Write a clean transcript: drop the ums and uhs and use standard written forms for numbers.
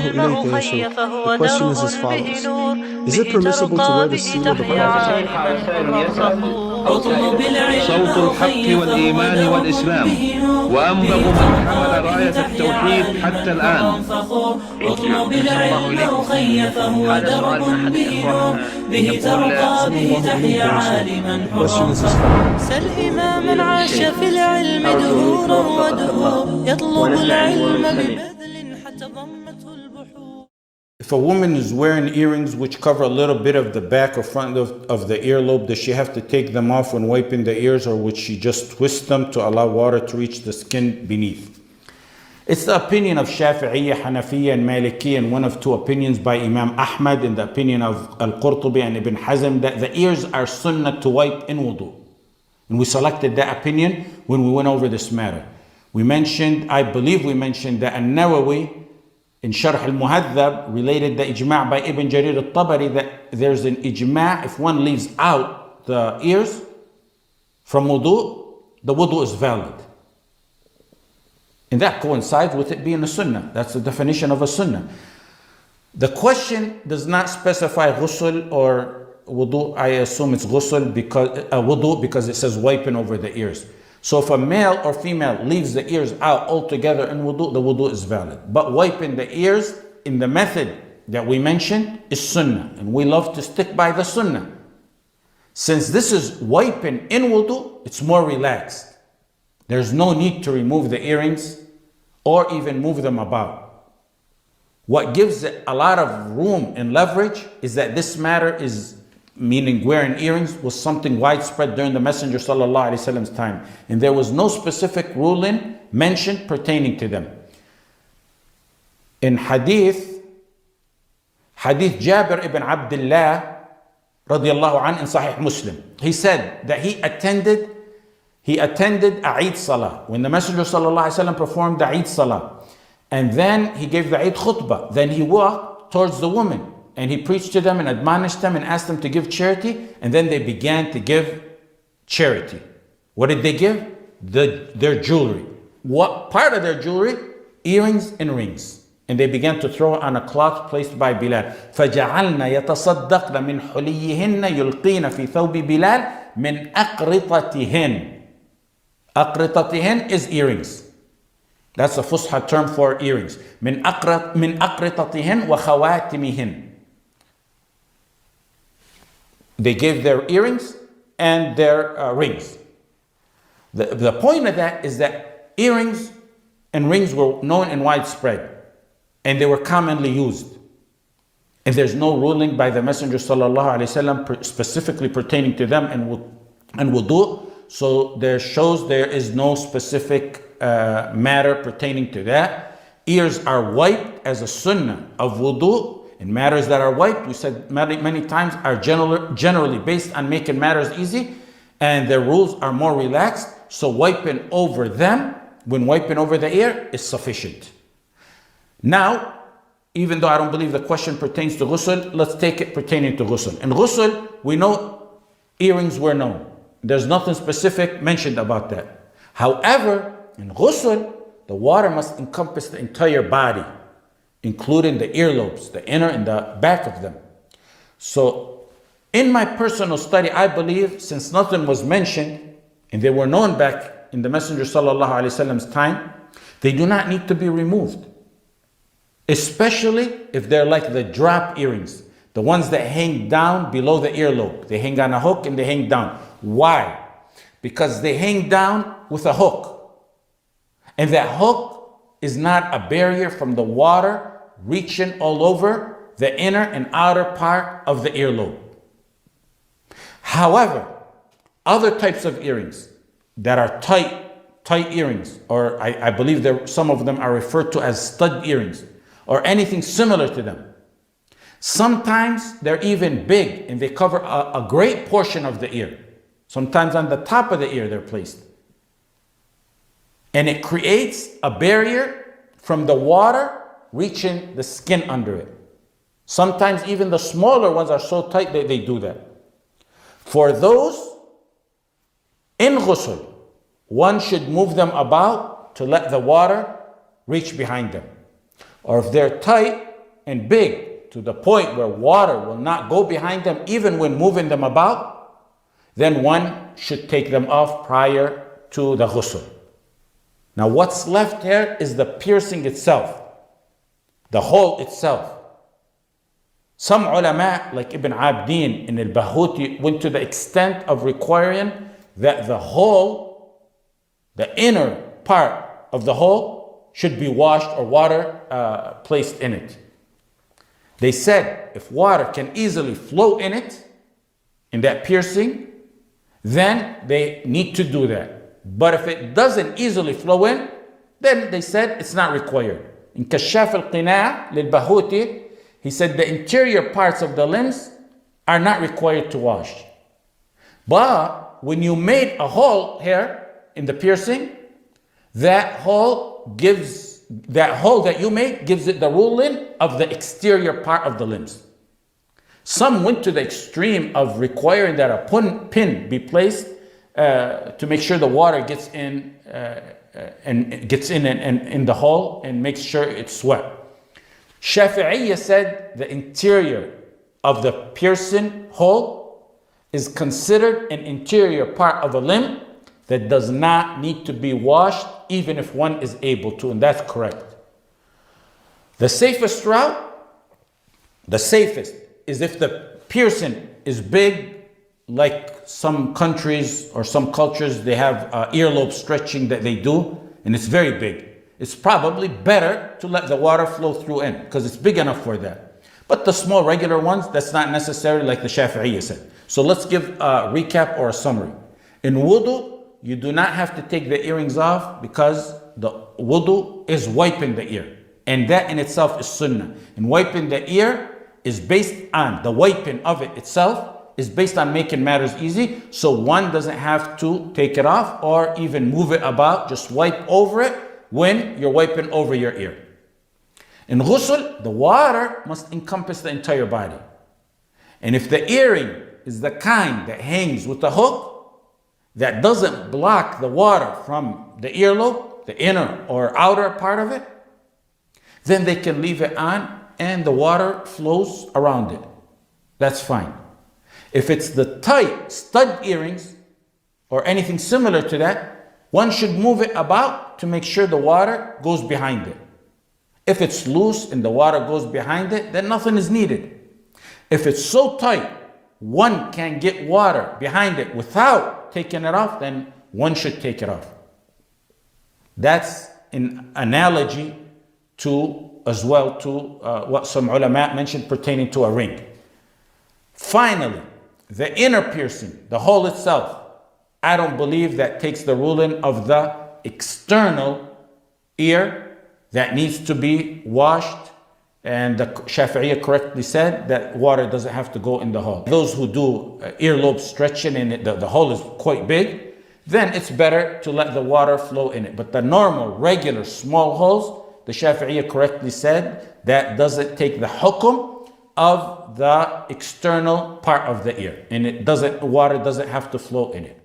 الماء خي فهو درء به نور به ترقى به تحيا عالما فخور اطلب العلم صوت الحق والإيمان والإسلام وأنبغ من حمل راية التوحيد حتى الآن. اطلب العلم خي فهو درء به نور به ترقى به تحيا عالما حرا فخور سل إماما عاش في العلم دهورا ودهور يطلب العلم ببذل حتى ضمته البحور. If a woman is wearing earrings which cover a little bit of the back or front of the earlobe, does she have to take them off when wiping the ears, or would she just twist them to allow water to reach the skin beneath? It's the opinion of Shafi'iyya, Hanafiyya, and Malikiyya, and one of two opinions by Imam Ahmad, and the opinion of Al-Qurtubi and Ibn Hazm, that the ears are sunnah to wipe in wudu. And we selected that opinion when we went over this matter. I believe we mentioned that An-Nawawi in Sharh al-Muhadhab related the ijma' by Ibn Jarir al-Tabari that there's an ijma' if one leaves out the ears from wudu, the wudu is valid. And that coincides with it being a sunnah. That's the definition of a sunnah. The question does not specify ghusl or wudu. I assume it's ghusl wudu because it says wiping over the ears. So if a male or female leaves the ears out altogether in wudu, the wudu is valid. But wiping the ears in the method that we mentioned is sunnah. And we love to stick by the sunnah. Since this is wiping in wudu, it's more relaxed. There's no need to remove the earrings or even move them about. What gives it a lot of room and leverage is that this matter is, meaning wearing earrings, was something widespread during the Messenger sallallahu alaihi wasallam's time, and there was no specific ruling mentioned pertaining to them. In hadith Jabir ibn Abdullah radiallahu anhu in Sahih Muslim, he said that he attended a Eid Salah when the Messenger sallallahu alaihi wasallam performed the Eid Salah, and then he gave the Eid khutbah. Then he walked towards the women and he preached to them and admonished them and asked them to give charity, and then they began to give charity. What did they give? Their jewelry. What part of their jewelry? Earrings and rings. And they began to throw it on a cloth placed by Bilal. فَجَعَلْنَا يَتَصَدَّقْنَ مِنْ حُلِيِّهِنَّ يُلْقِينَ فِي ثَوْبِ بِلَالٍ مِنْ أَقْرِطَتِهِنَّ. أَقْرِطَتِهِنَّ is earrings. That's a Fusha term for earrings. مِنْ أَقْرِطَتِهِنَّ وَخَوَاتِمِهِنَّ. They gave their earrings and their rings. The point of that is that earrings and rings were known and widespread, and they were commonly used. And there's no ruling by the Messenger sallallahu alaihi wasallam specifically pertaining to them and wudu. So there shows there is no specific matter pertaining to that. Ears are wiped as a sunnah of wudu. And matters that are wiped, we said many times, are generally based on making matters easy, and their rules are more relaxed. So wiping over them, when wiping over the ear, is sufficient. Now, even though I don't believe the question pertains to ghusl, let's take it pertaining to ghusl. In ghusl, we know earrings were known. There's nothing specific mentioned about that. However, in ghusl, the water must encompass the entire body, including the earlobes, the inner and the back of them. So in my personal study, I believe since nothing was mentioned and they were known back in the Messenger sallallahu alaihi wasallam's time, they do not need to be removed. Especially if they're like the drop earrings, the ones that hang down below the earlobe. They hang on a hook and they hang down. Why? Because they hang down with a hook. And that hook is not a barrier from the water reaching all over the inner and outer part of the earlobe. However, other types of earrings that are tight earrings, or I believe some of them are referred to as stud earrings, or anything similar to them. Sometimes they're even big and they cover a great portion of the ear. Sometimes on the top of the ear they're placed. And it creates a barrier from the water reaching the skin under it. Sometimes even the smaller ones are so tight that they do that. For those in ghusl, one should move them about to let the water reach behind them. Or if they're tight, and big to the point where water will not go behind them even when moving them about, then one should take them off prior to the ghusl. Now what's left here is the piercing itself, the hole itself. Some ulama, like Ibn Abdin and al-Bahuti, went to the extent of requiring that the hole, the inner part of the hole, should be washed or water placed in it. They said if water can easily flow in it, in that piercing, then they need to do that. But if it doesn't easily flow in, then they said it's not required. In Kashaf al-Qina' lil-Bahuti, he said the interior parts of the limbs are not required to wash. But when you made a hole here in the piercing, that hole that you made gives it the ruling of the exterior part of the limbs. Some went to the extreme of requiring that a pin be placed to make sure the water gets in in the hole and makes sure it's wet. Shafi'iyya said the interior of the piercing hole is considered an interior part of a limb that does not need to be washed even if one is able to, and that's correct. The safest route, is if the piercing is big, like some countries or some cultures, they have earlobe stretching that they do, and it's very big. It's probably better to let the water flow through in because it's big enough for that. But the small regular ones, that's not necessary, like the Shafi'iyya said. So let's give a recap or a summary. In wudu, you do not have to take the earrings off because the wudu is wiping the ear. And that in itself is sunnah. And wiping the ear is based on, the wiping of it itself is based on making matters easy. So one doesn't have to take it off or even move it about. Just wipe over it when you're wiping over your ear. In ghusl, the water must encompass the entire body. And if the earring is the kind that hangs with the hook, that doesn't block the water from the earlobe, the inner or outer part of it, then they can leave it on and the water flows around it. That's fine. If it's the tight stud earrings or anything similar to that, one should move it about to make sure the water goes behind it. If it's loose and the water goes behind it, then nothing is needed. If it's so tight, one can get water behind it without taking it off, then one should take it off. That's an analogy to what some ulama mentioned pertaining to a ring. Finally, the inner piercing, the hole itself, I don't believe that takes the ruling of the external ear that needs to be washed. And the Shafi'iyya correctly said that water doesn't have to go in the hole. Those who do earlobe stretching and the hole is quite big, then it's better to let the water flow in it. But the normal, regular, small holes, the Shafi'iyya correctly said that doesn't take the hukum of the external part of the ear. And water doesn't have to flow in it.